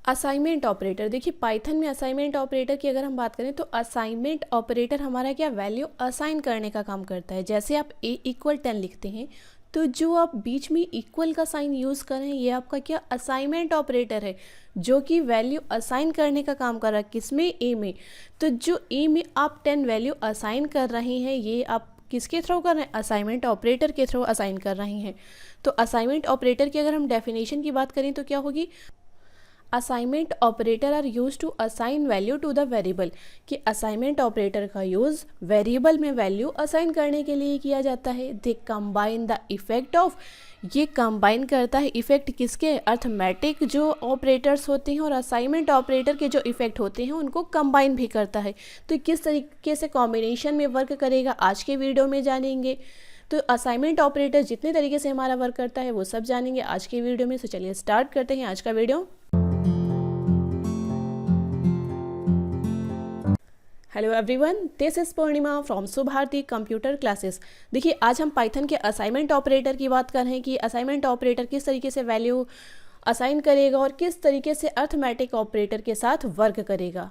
Assignment operator, देखिए Python में assignment operator की अगर हम बात करें तो असाइनमेंट ऑपरेटर हमारा क्या वैल्यू असाइन करने का काम करता है। जैसे आप a इक्वल 10 लिखते हैं तो जो आप बीच में इक्वल का साइन यूज़ कर रहे हैं ये आपका क्या असाइनमेंट ऑपरेटर है, जो कि वैल्यू असाइन करने का काम कर रहा है किसमें, a में। तो जो a में आप 10 वैल्यू असाइन कर रहे हैं ये आप किसके थ्रू कर रहे हैं, असाइनमेंट ऑपरेटर के थ्रू असाइन कर रहे हैं। तो असाइनमेंट ऑपरेटर की अगर हम डेफिनेशन की बात करें तो क्या होगी, assignment operator are use to assign value to the variable, कि असाइनमेंट ऑपरेटर का यूज़ वेरिएबल में वैल्यू असाइन करने के लिए किया जाता है। They combine the effect of, ये कंबाइन करता है इफेक्ट किसके, अर्थमेटिक जो ऑपरेटर्स होते हैं और असाइनमेंट ऑपरेटर के जो इफेक्ट होते हैं उनको कंबाइन भी करता है। तो किस तरीके से कॉम्बिनेशन में वर्क करेगा आज के वीडियो में जानेंगे। तो असाइनमेंट ऑपरेटर जितने तरीके से हमारा वर्क करता है वो सब जानेंगे आज के वीडियो में। तो चलिए स्टार्ट करते हैं आज का video. Hello everyone, this is Purnima from Subharti computer classes. देखिए आज हम पाइथन के असाइनमेंट ऑपरेटर की बात कर रहे हैं कि असाइनमेंट ऑपरेटर किस तरीके से वैल्यू असाइन करेगा और किस तरीके से अर्थमेटिक ऑपरेटर के साथ वर्क करेगा।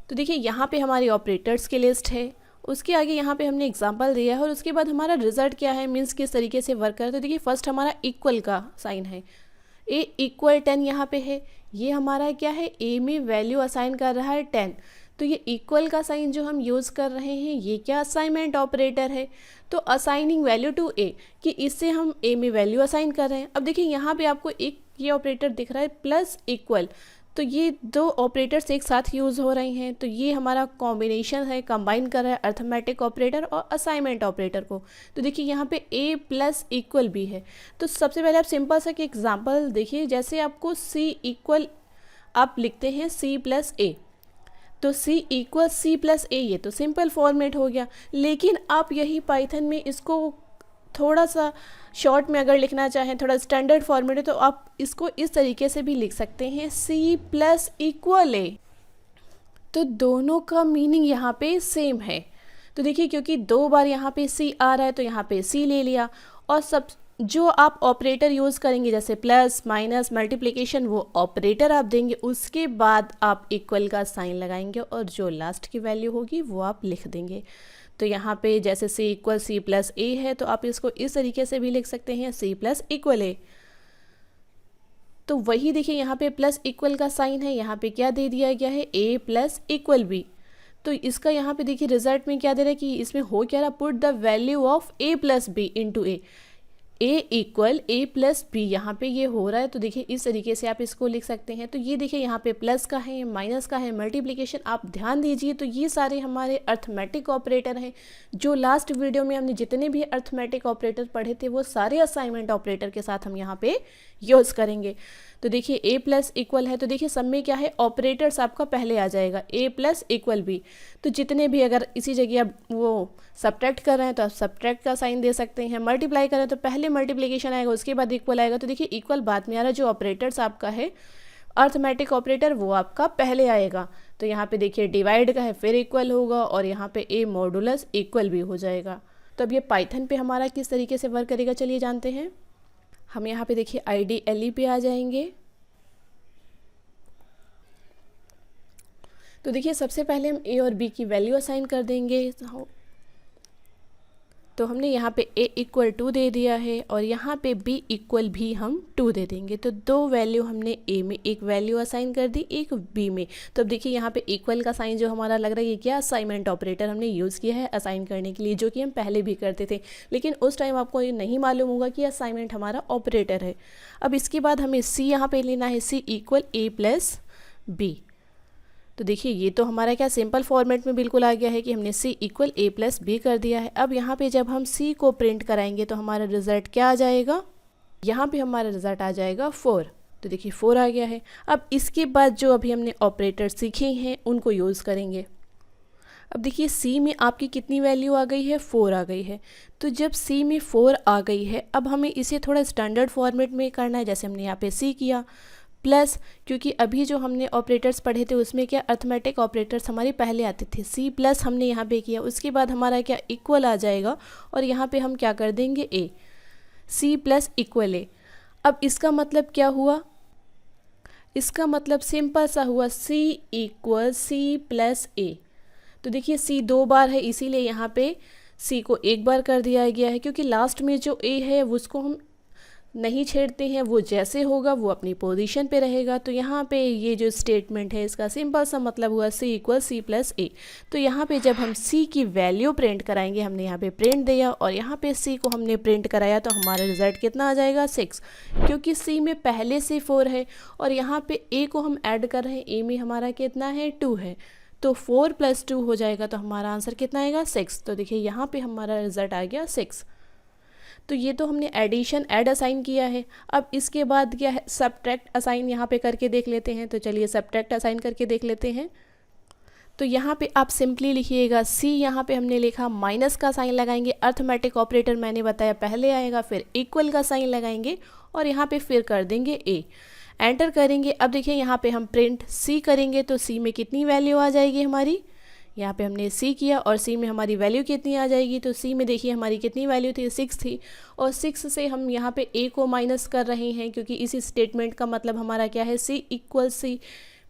तो देखिए यहाँ पे हमारी ऑपरेटर्स की लिस्ट है, उसके आगे यहाँ पे हमने एग्जांपल दिया है और उसके बाद हमारा रिजल्ट क्या है, मीन्स किस तरीके से वर्क करता है। तो देखिए फर्स्ट हमारा इक्वल का साइन है, a इक्वल 10 यहाँ पे है, ये हमारा क्या है, a में वैल्यू असाइन कर रहा है 10। तो ये इक्वल का साइन जो हम यूज़ कर रहे हैं ये क्या असाइनमेंट ऑपरेटर है। तो असाइनिंग वैल्यू टू a, कि इससे हम a में वैल्यू असाइन कर रहे हैं। अब देखिए यहाँ पे आपको एक ये ऑपरेटर दिख रहा है प्लस इक्वल, तो ये दो ऑपरेटर्स एक साथ यूज़ हो रहे हैं। तो ये हमारा कॉम्बिनेशन है, कंबाइन कर रहा है अर्थमेटिक ऑपरेटर और असाइनमेंट ऑपरेटर को। तो देखिए यहाँ पे a प्लस इक्वल भी है। तो सबसे पहले आप सिंपल सा एक एग्जांपल देखिए, जैसे आपको c इक्वल आप लिखते हैं c प्लस a, तो c equal c plus a, ये तो सिंपल फॉर्मेट हो गया। लेकिन आप यही पाइथन में इसको थोड़ा सा शॉर्ट में अगर लिखना चाहें, थोड़ा स्टैंडर्ड फॉर्मेट है, तो आप इसको इस तरीके से भी लिख सकते हैं c प्लस इक्वल a। तो दोनों का मीनिंग यहाँ पे सेम है। तो देखिए क्योंकि दो बार यहाँ पे c आ रहा है तो यहाँ पे c ले लिया, और सब जो आप ऑपरेटर यूज़ करेंगे जैसे प्लस माइनस मल्टीप्लिकेशन वो ऑपरेटर आप देंगे, उसके बाद आप इक्वल का साइन लगाएंगे और जो लास्ट की वैल्यू होगी वो आप लिख देंगे। तो यहाँ पे जैसे c equal c plus a है तो आप इसको इस तरीके से भी लिख सकते हैं c प्लस इक्वल a। तो वही देखिए यहाँ पे प्लस इक्वल का साइन है, यहाँ पे क्या दे दिया गया है, a प्लस इक्वल b। तो इसका यहाँ पे देखिए रिजल्ट में क्या दे रहा है कि इसमें हो क्या रहा, put the value of a plus b into a, a equal a plus b यहाँ पे ये हो रहा है। तो देखिए इस तरीके से आप इसको लिख सकते हैं। तो ये देखिए यहाँ पे प्लस का है, माइनस का है, मल्टीप्लिकेशन, आप ध्यान दीजिए। तो ये सारे हमारे अर्थमेटिक ऑपरेटर हैं। जो लास्ट वीडियो में हमने जितने भी अर्थमेटिक ऑपरेटर पढ़े थे वो सारे असाइनमेंट ऑपरेटर के साथ हम यहाँ पे यूज़ करेंगे। तो देखिए a प्लस इक्वल है, तो देखिए सब में क्या है, ऑपरेटर्स आपका पहले आ जाएगा a प्लस इक्वल b। तो जितने भी अगर इसी जगह आप वो सब्ट्रैक्ट कर रहे हैं तो आप सब्ट्रैक्ट का साइन दे सकते हैं, मल्टीप्लाई कर रहे हैं तो पहले मल्टीप्लिकेशन आएगा उसके बाद इक्वल आएगा। तो देखिए इक्वल बाद में आ रहा है, जो ऑपरेटर्स आपका है अर्थमेटिक ऑपरेटर वो आपका पहले आएगा। तो यहाँ पे देखिए डिवाइड का है फिर इक्वल होगा और यहाँ पे a मॉडुलस इक्वल भी हो जाएगा। तो अब ये पाइथन पे हमारा किस तरीके से वर्क करेगा चलिए जानते हैं। हम यहाँ पे देखिए IDLE पे आ जाएंगे। तो देखिए सबसे पहले हम a और b की वैल्यू असाइन कर देंगे। तो हमने यहाँ पे a इक्वल 2 दे दिया है और यहाँ पे b इक्वल भी हम 2 दे देंगे। तो दो वैल्यू हमने a में एक वैल्यू असाइन कर दी, एक b में। तो अब देखिए यहाँ पे इक्वल का साइन जो हमारा लग रहा है ये क्या असाइनमेंट ऑपरेटर हमने यूज़ किया है असाइन करने के लिए, जो कि हम पहले भी करते थे, लेकिन उस टाइम आपको ये नहीं मालूम होगा कि असाइनमेंट हमारा ऑपरेटर है। अब इसके बाद हमें c यहाँ पे लेना है, c equal a plus b। तो देखिए ये तो हमारा क्या सिंपल फॉर्मेट में बिल्कुल आ गया है कि हमने c equal a plus b कर दिया है। अब यहाँ पे जब हम c को प्रिंट कराएंगे तो हमारा रिजल्ट क्या आ जाएगा, यहाँ पे हमारा रिजल्ट आ जाएगा 4। तो देखिए 4 आ गया है। अब इसके बाद जो अभी हमने ऑपरेटर सीखे हैं उनको यूज़ करेंगे। अब देखिए c में आपकी कितनी वैल्यू आ गई है, 4 आ गई है। तो जब c में 4 आ गई है अब हमें इसे थोड़ा स्टैंडर्ड फॉर्मेट में करना है, जैसे हमने यहाँ पे c किया प्लस, क्योंकि अभी जो हमने ऑपरेटर्स पढ़े थे उसमें क्या अर्थमेटिक ऑपरेटर्स हमारे पहले आते थे, c प्लस हमने यहाँ पे किया, उसके बाद हमारा क्या इक्वल आ जाएगा और यहाँ पे हम क्या कर देंगे a, c plus equal a। अब इसका मतलब क्या हुआ, इसका मतलब सिंपल सा हुआ C इक्वल C प्लस ए। तो देखिए C 2 बार है, इसीलिए यहाँ पे C को 1 बार कर दिया गया है, क्योंकि लास्ट में जो A है उसको हम नहीं छेड़ते हैं, वो जैसे होगा वो अपनी पोजीशन पे रहेगा। तो यहाँ पे ये जो स्टेटमेंट है इसका सिंपल सा मतलब हुआ C इक्वल C प्लस ए। तो यहाँ पे जब हम C की वैल्यू प्रिंट कराएंगे, हमने यहाँ पे प्रिंट दिया और यहाँ पे C को हमने प्रिंट कराया, तो हमारा रिजल्ट कितना आ जाएगा 6, क्योंकि C में पहले से 4 है और यहाँ पे A को हम ऐड कर रहे हैं, A में हमारा कितना है 2 है, तो 4 + 2 हो जाएगा, तो हमारा आंसर कितना आएगा 6। तो देखिए यहाँ पे हमारा रिजल्ट आ गया 6। तो ये तो हमने एडिशन ऐड असाइन किया है। अब इसके बाद क्या है, सब्ट्रैक्ट असाइन यहाँ पे करके देख लेते हैं। तो चलिए सब्ट्रैक्ट असाइन करके देख लेते हैं। तो यहाँ पे आप सिंपली लिखिएगा C, यहाँ पे हमने लिखा माइनस का साइन लगाएंगे, अर्थमेटिक ऑपरेटर मैंने बताया पहले आएगा, फिर इक्वल का साइन लगाएंगे और यहाँ पे फिर कर देंगे A, एंटर करेंगे। अब देखिए यहाँ पे हम प्रिंट C करेंगे, तो C में कितनी वैल्यू आ जाएगी हमारी, यहाँ पे हमने C किया और C में हमारी वैल्यू कितनी आ जाएगी, तो C में देखिए हमारी कितनी वैल्यू थी 6 थी, और 6 से हम यहाँ पे A को माइनस कर रहे हैं, क्योंकि इसी स्टेटमेंट का मतलब हमारा क्या है C equal C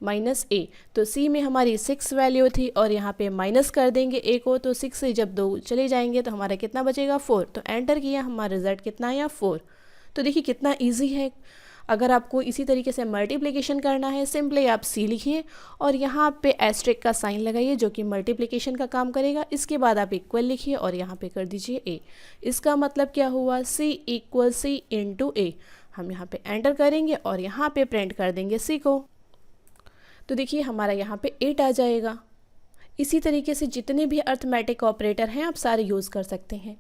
minus A। तो C में हमारी 6 वैल्यू थी और यहाँ पे माइनस कर देंगे A को, तो 6 से जब 2 चले जाएंगे तो हमारा कितना बचेगा 4। तो एंटर किया, हमारा रिजल्ट कितना आया 4। तो देखिए कितना ईजी है। अगर आपको इसी तरीके से मल्टीप्लिकेशन करना है, सिंपली आप C लिखिए और यहाँ पे एस्ट्रिक का साइन लगाइए जो कि मल्टीप्लिकेशन का काम करेगा। इसके बाद आप इक्वल लिखिए और यहाँ पे कर दीजिए A। इसका मतलब क्या हुआ, C equal C into A। हम यहाँ पे एंटर करेंगे और यहाँ पे प्रिंट कर देंगे C को, तो देखिए हमारा यहाँ पे 8 आ जाएगा। इसी तरीके से जितने भी अर्थमेटिक ऑपरेटर हैं आप सारे यूज़ कर सकते हैं।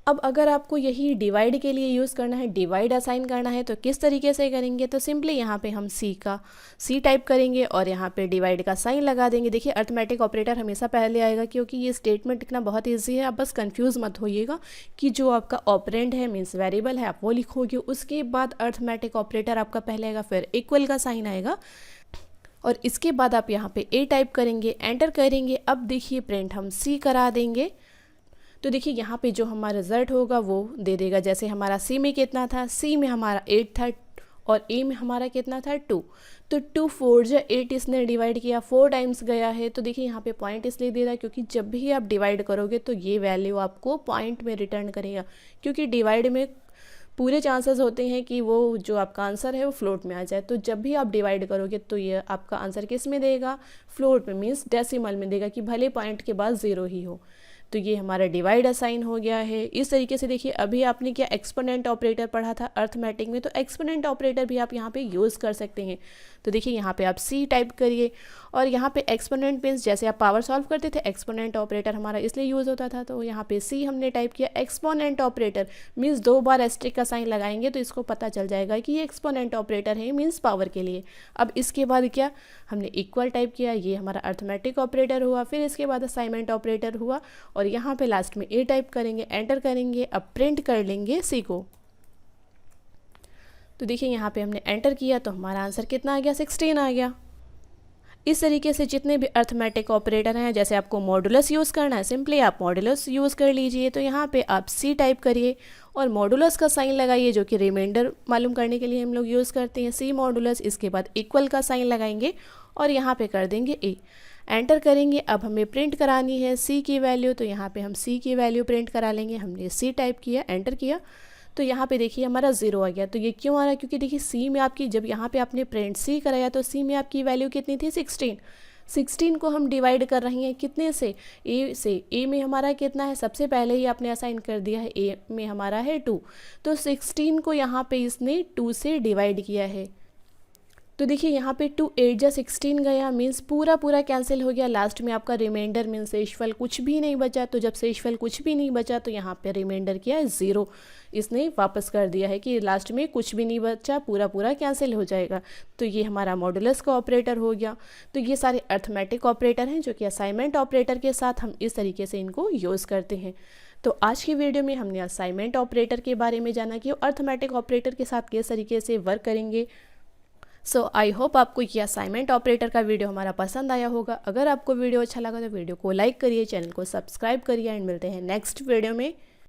अब अगर आपको यही डिवाइड के लिए यूज़ करना है, डिवाइड असाइन करना है, तो किस तरीके से करेंगे, तो सिंपली यहाँ पे हम C टाइप करेंगे और यहाँ पे डिवाइड का साइन लगा देंगे। देखिए अर्थमेटिक ऑपरेटर हमेशा पहले आएगा, क्योंकि ये स्टेटमेंट लिखना बहुत ईजी है। आप बस कंफ्यूज मत होइएगा कि जो आपका ऑपरेंड है मीन्स वेरिएबल है आप वो लिखोगे, उसके बाद अर्थमेटिक ऑपरेटर आपका पहले आएगा, फिर इक्वल का साइन आएगा और इसके बाद आप यहाँ पे A टाइप करेंगे, एंटर करेंगे। अब देखिए प्रिंट हम C करा देंगे, तो देखिए यहाँ पे जो हमारा रिजल्ट होगा वो दे देगा। जैसे हमारा C में कितना था, C में हमारा 8 था और A में हमारा कितना था 2, तो 2 4 जो 8 इसने डिवाइड किया 4 टाइम्स गया है। तो देखिए यहाँ पे पॉइंट इसलिए दे रहा है क्योंकि जब भी आप डिवाइड करोगे तो ये वैल्यू आपको पॉइंट में रिटर्न करेगा, क्योंकि डिवाइड में पूरे चांसेस होते हैं कि वो जो आपका आंसर है वो फ्लोट में आ जाए। तो जब भी आप डिवाइड करोगे तो ये आपका आंसर किस में देगा, फ्लोट में, मीन्स डेसिमल में देगा, कि भले पॉइंट के बाद 0 ही हो। तो ये हमारा डिवाइड असाइन हो गया है। इस तरीके से देखिए अभी आपने क्या एक्सपोनेंट ऑपरेटर पढ़ा था अर्थमेटिक में, तो एक्सपोनेंट ऑपरेटर भी आप यहाँ पे यूज़ कर सकते हैं। तो देखिए यहाँ पे आप C टाइप करिए और यहाँ पे एक्सपोनेंट मीन्स जैसे आप पावर सॉल्व करते थे एक्सपोनेंट ऑपरेटर हमारा इसलिए यूज़ होता था, तो यहाँ पे C हमने टाइप किया। एक्सपोनेंट ऑपरेटर मीन्स 2 बार एस्ट्रिक का साइन लगाएंगे तो इसको पता चल जाएगा कि ये एक्सपोनेंट ऑपरेटर है, मीन्स पावर के लिए। अब इसके बाद क्या, हमने इक्वल टाइप किया, ये हमारा अर्थमेटिक ऑपरेटर हुआ। फिर इसके बाद असाइनमेंट ऑपरेटर हुआ और यहाँ पे लास्ट में A टाइप करेंगे, एंटर करेंगे। अब प्रिंट कर लेंगे C को, तो देखिए यहाँ पे हमने एंटर किया तो हमारा आंसर कितना आ गया 16 आ गया। इस तरीके से जितने भी अर्थमेटिक ऑपरेटर हैं, जैसे आपको मॉडुलस यूज़ करना है सिंपली आप मॉडुलस यूज़ कर लीजिए। तो यहाँ पे आप C टाइप करिए और मॉडुलस का साइन लगाइए, जो कि रिमाइंडर मालूम करने के लिए हम लोग यूज़ करते हैं, C मॉडुलस। इसके बाद इक्वल का साइन लगाएंगे और यहाँ पे कर देंगे A, एंटर करेंगे। अब हमें प्रिंट करानी है C की वैल्यू, तो यहाँ पे हम C की वैल्यू प्रिंट करा लेंगे। हमने C टाइप किया, एंटर किया, तो यहाँ पे देखिए हमारा 0 आ गया। तो ये क्यों आ रहा है, क्योंकि देखिए C में आपकी जब यहाँ पे आपने प्रिंट C कराया तो C में आपकी वैल्यू कितनी थी 16 को हम डिवाइड कर रही हैं कितने से, A से। A में हमारा कितना है, सबसे पहले ही आपने असाइन कर दिया है, A में हमारा है 2, तो 16 को यहाँ पे इसने 2 से डिवाइड किया है। तो देखिए यहाँ पे 2 8 जा 16 गया, मीन्स पूरा कैंसिल हो गया। लास्ट में आपका रिमाइंडर मीन्स शेषफल कुछ भी नहीं बचा। तो जब शेषफल कुछ भी नहीं बचा तो यहाँ पे रिमाइंडर किया है 0, इसने वापस कर दिया है कि लास्ट में कुछ भी नहीं बचा, पूरा कैंसिल हो जाएगा। तो ये हमारा मॉडुलस का ऑपरेटर हो गया। तो ये सारे अर्थमेटिक ऑपरेटर हैं जो कि असाइनमेंट ऑपरेटर के साथ हम इस तरीके से इनको यूज़ करते हैं। तो आज की वीडियो में हमने असाइनमेंट ऑपरेटर के बारे में जाना कि अर्थमेटिक ऑपरेटर के साथ किस तरीके से वर्क करेंगे। सो आई होप आपको ये असाइनमेंट ऑपरेटर का वीडियो हमारा पसंद आया होगा। अगर आपको वीडियो अच्छा लगा तो वीडियो को लाइक करिए, चैनल को सब्सक्राइब करिए एंड मिलते हैं नेक्स्ट वीडियो में।